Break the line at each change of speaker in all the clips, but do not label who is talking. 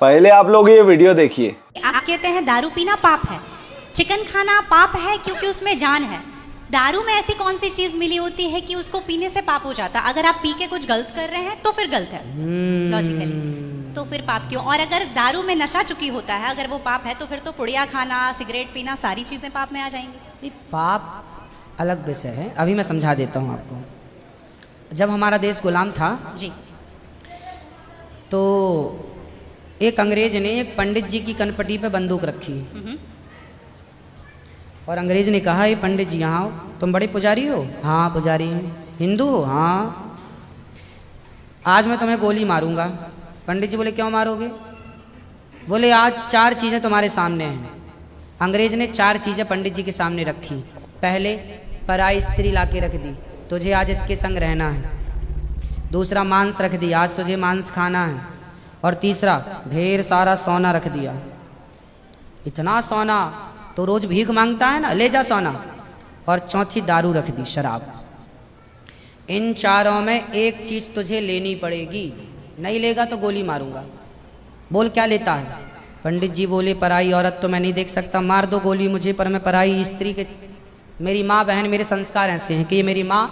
पहले आप लोग ये वीडियो देखिए।
आप कहते हैं दारू पीना पाप है, चिकन खाना पाप है क्योंकि उसमें जान है। दारू में ऐसी कौन सी चीज मिली होती है कि उसको पीने से पाप हो जाता? अगर आप पी के कुछ गलत कर रहे हैं तो फिर गलत है लॉजिकली, तो फिर पाप क्यों? और अगर दारू में नशा चुकी होता है, अगर वो पाप है तो फिर तो पुड़िया खाना, सिगरेट पीना, सारी चीजें पाप में आ जाएंगी।
पाप अलग विषय है, अभी मैं समझा देता हूँ आपको। जब हमारा देश गुलाम था
जी,
तो एक अंग्रेज ने एक पंडित जी की कनपटी पे बंदूक रखी और अंग्रेज ने कहा, ये पंडित जी यहाँ आओ, तुम बड़े पुजारी हो? हाँ पुजारी हैं। हिंदू हो? हाँ। आज मैं तुम्हें गोली मारूंगा। पंडित जी बोले, क्यों मारोगे? बोले, आज 4 चीज़ें तुम्हारे सामने हैं। अंग्रेज ने 4 चीज़ें पंडित जी के सामने रखी। पहले, पराई स्त्री लाके रख दी, तुझे आज इसके संग रहना है। दूसरा, मांस रख दिया, आज तुझे मांस खाना है। और तीसरा, ढेर सारा सोना रख दिया। इतना सोना तो रोज भीख मांगता है ना, ले जा सोना। और चौथी, दारू रख दी, शराब। इन 4 में एक चीज तुझे लेनी पड़ेगी, नहीं लेगा तो गोली मारूंगा। बोल क्या लेता है? पंडित जी बोले, पराई औरत तो मैं नहीं देख सकता, मार दो गोली मुझे, पर मैं पराई स्त्री के, मेरी माँ बहन, मेरे संस्कार ऐसे हैं कि ये मेरी माँ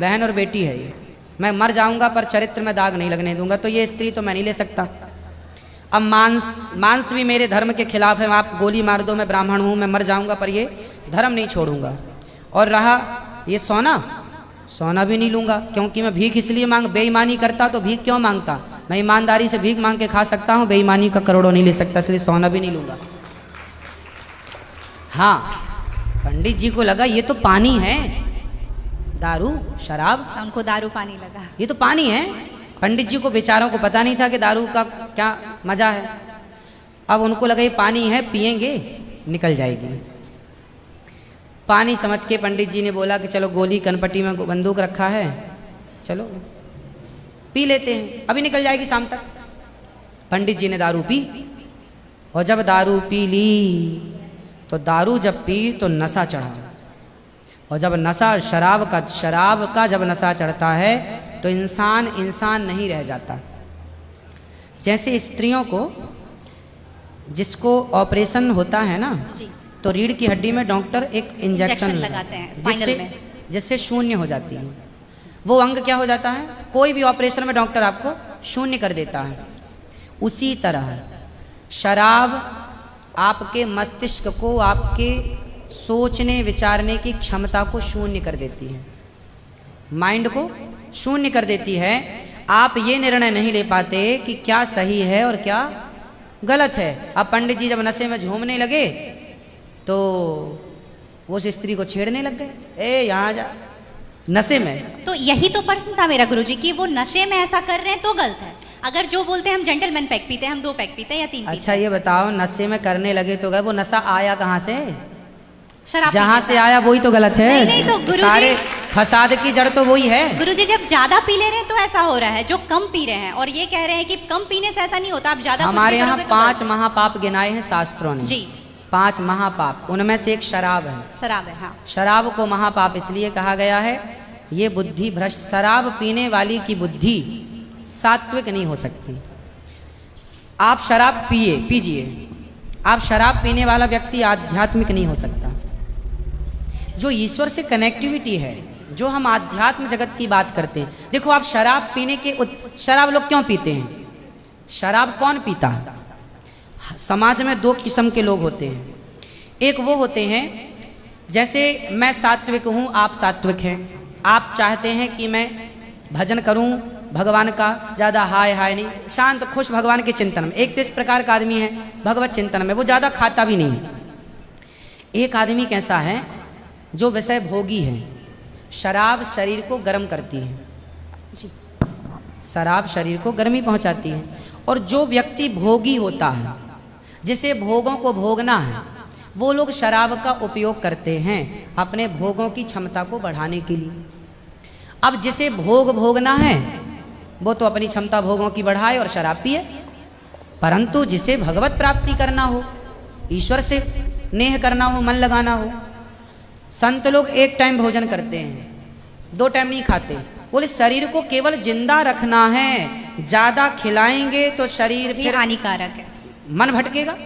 बहन और बेटी है, ये मैं मर जाऊंगा पर चरित्र में दाग नहीं लगने दूंगा, तो ये स्त्री तो मैं नहीं ले सकता। अब मांस भी मेरे धर्म के खिलाफ है, आप गोली मार दो, मैं ब्राह्मण हूँ, मैं मर जाऊंगा पर ये धर्म नहीं छोड़ूंगा। और रहा ये सोना भी नहीं लूंगा, क्योंकि मैं भीख इसलिए बेईमानी करता तो भीख क्यों मांगता? मैं ईमानदारी से भीख मांग के खा सकता हूँ, बेईमानी का करोड़ों नहीं ले सकता, इसलिए सोना भी नहीं लूंगा। हाँ, पंडित जी को लगा ये तो पानी है, दारू शराब,
उनको दारू पानी लगा,
ये तो पानी है। पंडित जी को बेचारों को पता नहीं था कि दारू का क्या मजा है। अब उनको लगा ये पानी है, पिएंगे निकल जाएगी। पानी समझ के पंडित जी ने बोला कि चलो गोली कनपटी में बंदूक रखा है, चलो पी लेते हैं, अभी निकल जाएगी शाम तक। पंडित जी ने दारू पी, और जब दारू पी ली तो दारू जब पी तो नशा चढ़ा, और जब नशा शराब का जब नशा चढ़ता है तो इंसान नहीं रह जाता। जैसे स्त्रियों को, जिसको ऑपरेशन होता है ना, तो रीढ़ की हड्डी में डॉक्टर एक इंजेक्शन
लगाते हैं
जिससे शून्य हो जाती है। वो अंग क्या हो जाता है? कोई भी ऑपरेशन में डॉक्टर आपको शून्य कर देता है। उसी तरह शराब आपके मस्तिष्क को, आपके सोचने विचारने की क्षमता को शून्य कर देती है, माइंड को शून्य कर देती है। आप ये निर्णय नहीं ले पाते कि क्या सही है और क्या गलत है। अब पंडित जी जब नशे में झूमने लगे तो वो उस स्त्री को छेड़ने लग गए, ए यहाँ जा, नशे में।
तो यही तो प्रश्न था मेरा गुरुजी कि वो नशे में ऐसा कर रहे हैं तो गलत है। अगर जो बोलते हैं हम जेंटलमैन पैक पीते हैं, हम 2 पैक पीते हैं या 3
अच्छा ये बताओ, नशे में करने लगे तो गए, वो नशा आया कहाँ से?
शराब
जहाँ से आया वही तो गलत है।
नहीं तो गुरुजी,
सारे फसाद की जड़ तो वही है।
गुरुजी जब ज्यादा पी ले रहे हैं तो ऐसा हो रहा है, जो कम पी रहे हैं और ये कह रहे हैं कि कम पीने से ऐसा नहीं होता, आप ज्यादा
हमारे यहाँ 5 महापाप गिनाए हैं शास्त्रों ने
जी।
5 महापाप, उनमें से एक शराब है।
शराब है, हाँ।
शराब को महापाप इसलिए कहा गया है, ये बुद्धि भ्रष्ट, शराब पीने वाली की बुद्धि सात्विक नहीं हो सकती। आप शराब पीजिए, आप शराब पीने वाला व्यक्ति आध्यात्मिक नहीं हो सकता। जो ईश्वर से कनेक्टिविटी है, जो हम आध्यात्म जगत की बात करते हैं, देखो आप शराब पीने के शराब लोग क्यों पीते हैं? शराब कौन पीता है? समाज में 2 किस्म के लोग होते हैं। एक वो होते हैं, जैसे मैं सात्विक हूँ, आप सात्विक हैं, आप चाहते हैं कि मैं भजन करूँ भगवान का, ज़्यादा हाय नहीं, शांत खुश भगवान के चिंतन में। एक तो इस प्रकार का आदमी है भगवत चिंतन में, वो ज़्यादा खाता भी नहीं। एक आदमी कैसा है जो विषय भोगी है। शराब शरीर को गर्म करती है, शराब शरीर को गर्मी पहुंचाती है। और जो व्यक्ति भोगी होता है, जिसे भोगों को भोगना है, वो लोग शराब का उपयोग करते हैं अपने भोगों की क्षमता को बढ़ाने के लिए। अब जिसे भोगना है वो तो अपनी क्षमता भोगों की बढ़ाए और शराब पिए, परंतु जिसे भगवत प्राप्ति करना हो, ईश्वर से नेह करना हो, मन लगाना हो, संत लोग 1 टाइम भोजन करते हैं, 2 टाइम नहीं खाते। बोले शरीर को केवल जिंदा रखना है, ज्यादा खिलाएंगे तो शरीर फिर
हानिकारक है।
मन भटकेगा।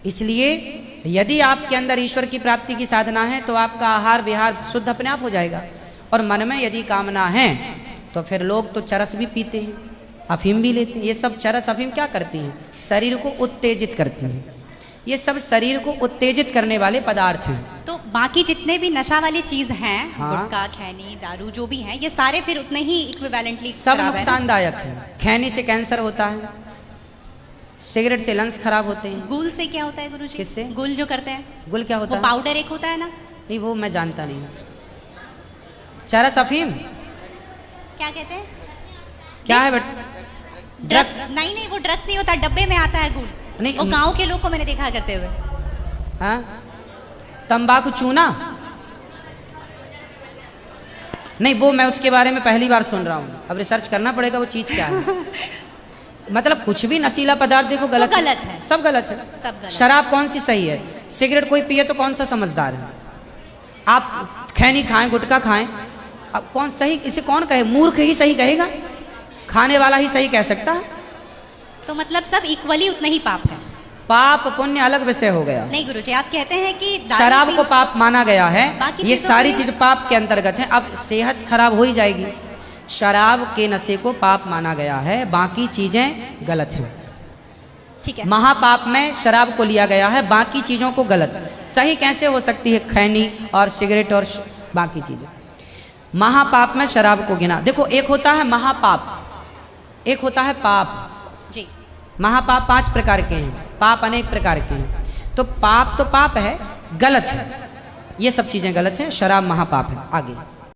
इसलिए यदि आपके अंदर ईश्वर की प्राप्ति की साधना है तो आपका आहार विहार शुद्ध अपने आप हो जाएगा। और मन में यदि कामना है तो फिर लोग तो चरस भी पीते हैं, अफीम भी लेते हैं। ये सब चरस अफीम क्या करती हैं? शरीर को उत्तेजित करती हैं। ये सब शरीर को उत्तेजित करने वाले पदार्थ हैं।
तो बाकी जितने भी नशा वाली चीज हैं,
हाँ।
गुटखा, खैनी, दारू जो भी हैं, ये सारे फिर उतने ही इक्विवेलेंटली
सब नुकसानदायक है। खैनी से कैंसर होता है, सिगरेट से लंग्स खराब होते हैं।
गुल से क्या होता है गुरुजी?
किससे?
गुल जो करते हैं,
गुल क्या होता
वो
है?
पाउडर एक होता है ना?
नहीं, वो मैं जानता नहीं। चरस अफीम
क्या कहते हैं?
क्या है? But
drugs? नहीं नहीं, वो ड्रग्स नहीं होता, डब्बे में आता है गुल।
नहीं,
वो गांव के लोग को मैंने देखा करते हुए।
हाँ, तंबाकू चूना? नहीं, वो मैं उसके बारे में पहली बार सुन रहा हूँ। अब रिसर्च करना पड़ेगा वो चीज क्या है। मतलब कुछ भी नशीला पदार्थ देखो गलत
गलत है।
सब गलत है।
सब गलत।
शराब कौन सी सही है? सिगरेट कोई पिए तो कौन सा समझदार है? आप खैनी खाएं, गुटखा खाएं, अब कौन सही? इसे कौन कहे? मूर्ख ही सही कहेगा, खाने वाला ही सही कह सकता है।
तो मतलब सब इक्वली उतना ही पाप है।
पाप पुण्य अलग विषय हो गया।
नहीं गुरुजी, आप कहते हैं कि दारू
शराब
भी-
को पाप माना गया है,
बाकी
ये
चीजों
सारी
को-
चीज पाप के अंतर्गत है। अब सेहत खराब हो ही जाएगी। शराब के नशे को पाप माना गया है, बाकी चीजें गलत हैं।
ठीक है।
महापाप में शराब को लिया गया है, बाकी चीजों को गलत। सही कैसे हो सकती है खैनी और सिगरेट और बाकी चीजें? महापाप में शराब को गिना। देखो, एक होता है महापाप, एक होता है पाप।
जी।
महापाप 5 प्रकार के हैं, पाप अनेक प्रकार के हैं। तो पाप है, गलत है, ये सब चीजें गलत हैं। शराब महापाप है। आगे